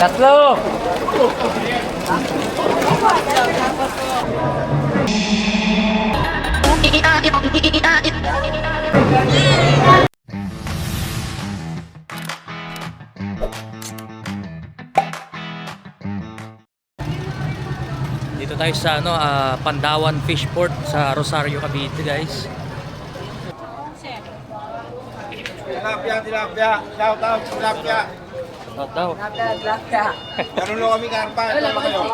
Tatlo! Dito tayo sa Pandawan Fishport sa Rosario, Cavite, guys. Tilapia. Shout out, tilapia. Not daw. Ganun lang kami karpa. Ito na kayo.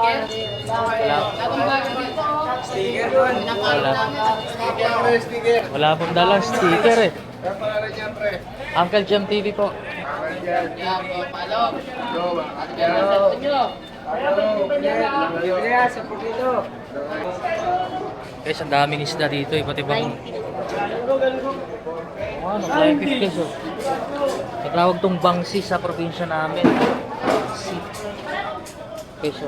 Sticker doon. Sticker. Wala pong dalang sticker eh. Uncle Jam TV po. Guys, ang daming isda dito. Iba't ibang... Ano, flying fish guys oh. Natawag tong bangsi sa probinsya namin. Bangsi. Peso.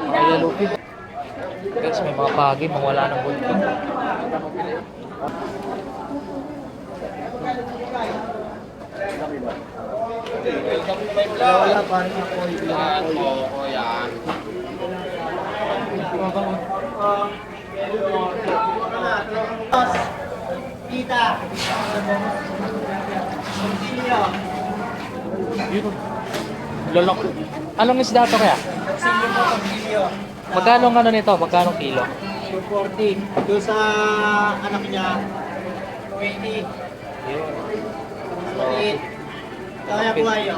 Ay, lupi. Guys, may mga pagi, mawala ng bulto. Wala pa rin ako. Yan. Kita. Lolok. Anong isda to kaya? Magkano ang ano nito? Magkano kilo? 240. Doon sa anak niya, 20. Maliit. Kaya ko ayo.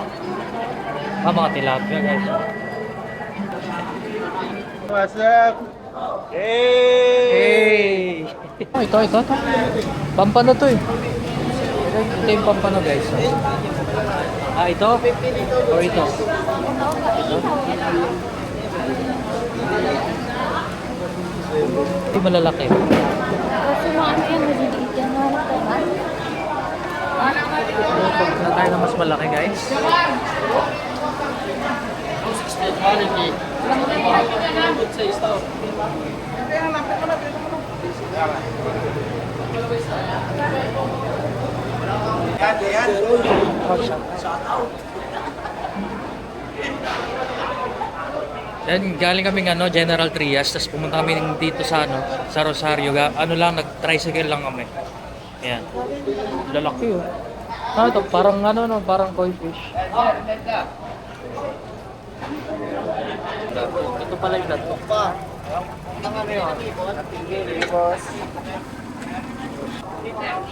Mga tilapia guys. What's up? Hey! Oh, ito. Pampano to eh. Ito yung pampano guys. Ito? O ito? Ito malalaki. Kasi mga ano yan, maliliit yan. Pag na tayo na mas malaki guys. Then galing kaming General Trias, tapos pumunta kami dito sa sa Rosario. Nag-tricycle lang kami. Ayan. Lalaki oh. Ano to? Parang parang koi fish. Ito pala yung dato.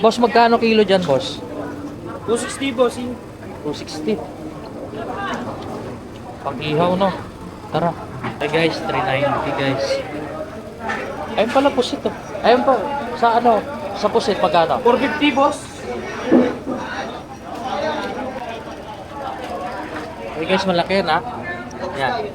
Boss, magkano kilo dyan, boss? 260 boss. 260. Pag-ihaw, no? Tara. Ay guys, 390 guys. Ayun pala pusit to. Ayun pa. Sa pusit, pagkano? 450 boss. Ay guys, malaki yan ha. Yan.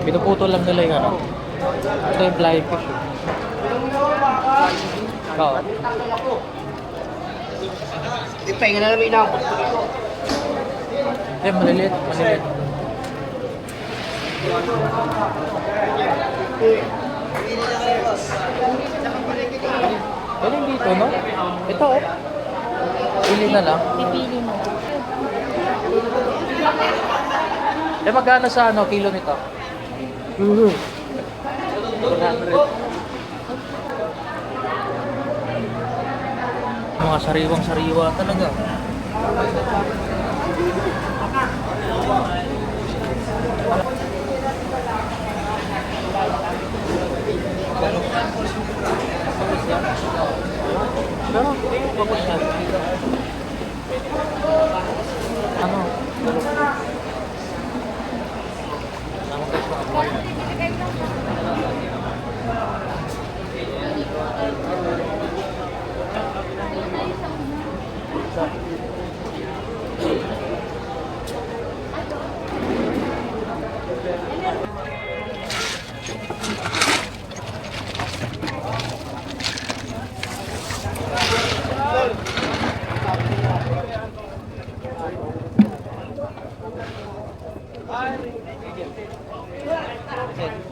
Pinuputol lang nila yung Ito yung flying fish. Oo. Di pa, nga na namin inakot. Maliliit. Galing dito, no? Ito, oh. Pili na lang. Pipili mo. Magkano sa kilo nito? 100. Mga sariwang-sariwa talaga. Pero, pagod na. Ano?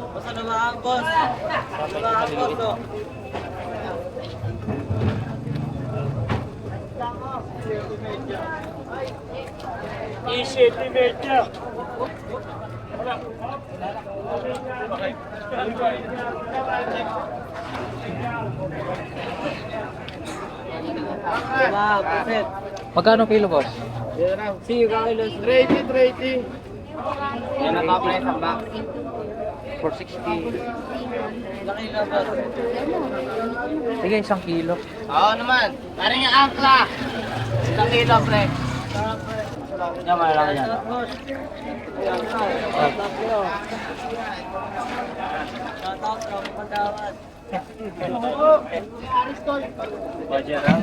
Basta naman, boss. Naman, boss, no? Diba, perfect. Magkano kilo, boss? See you guys. 380. Yan ang top price ang back. 460. Laki na, boss. Sige, 1 kilo. Oo naman. Parang yung angkla. 1 kilo, pre. Yan, malaki yan. Sarap, boss. Shout out, Rocky Pagkawan. Budget, ha?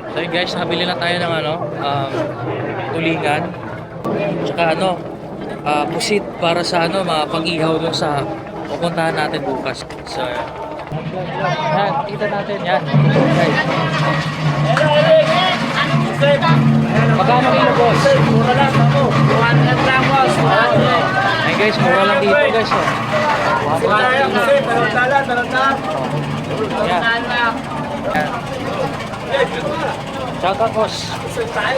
So yun guys, nakabili na tayo ng tulingan. Tsaka pusit para sa mapag-ihaw dun sa pupuntahan natin bukas. So yan, kita natin yan. Guys. Magkano kilo, boss? Mura lang ako. 100 lang, boss. Ay guys, mura lang dito guys. Oh. Wala yan kasi. Tarantalan. Yan. Yan. Shout out, boss.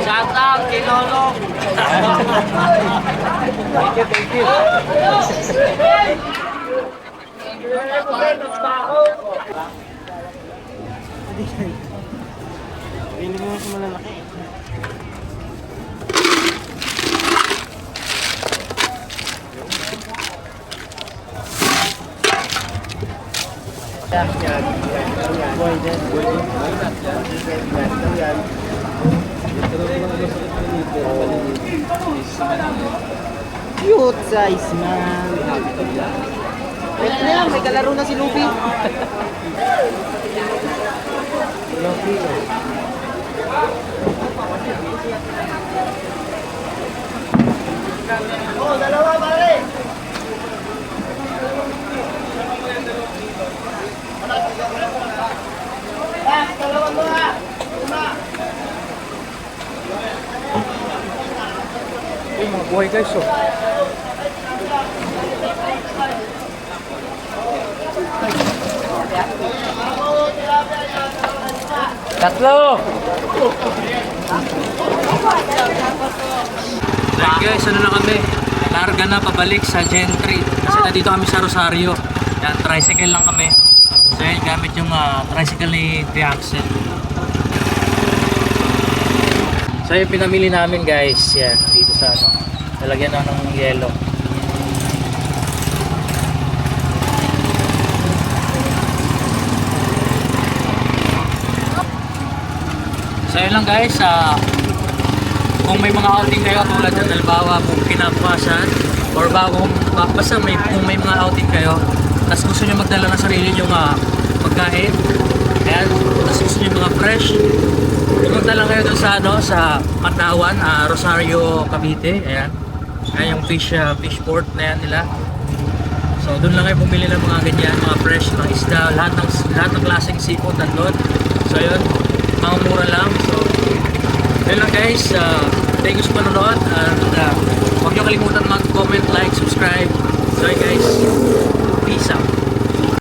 Shout out, Kinolo. Thank you. Pili mo sa malalaki. Cute size, man. Pwede na yan, may kalaro na si Luffy. Oh, dalawa pare. Dalawa to ha. Uy, mga buhay guys, oh. Tatlo! Right guys, ano na kami? Larga na pabalik sa Gentry. Kasi nandito kami sa Rosario. Yan, tricycle lang kami. So yan, gamit yung tricycle ni Axel. So yung pinamili namin guys, yan, dito sa nalagyan na ng yelo. So yun lang guys, kung may mga outing kayo tulad ng halimbawa kung kinabukasan or bagong basta kung may mga outing kayo tapos gusto nyo magdala ng sarili nyo pagkain, ayan, tapos gusto nyo mga fresh, pumunta lang kayo doon sa Matawan, Rosario, Cavite. Ayan, ayan yung fish port na yan nila. So doon lang kayo bumili ng mga ganyan, mga fresh, mga isda, lahat ng klaseng seafood nandun. So yun, mga mura lang. So yun lang guys, thank you sa panonood, and huwag nyo kalimutan mag-comment, like, subscribe. So yun guys, peace out.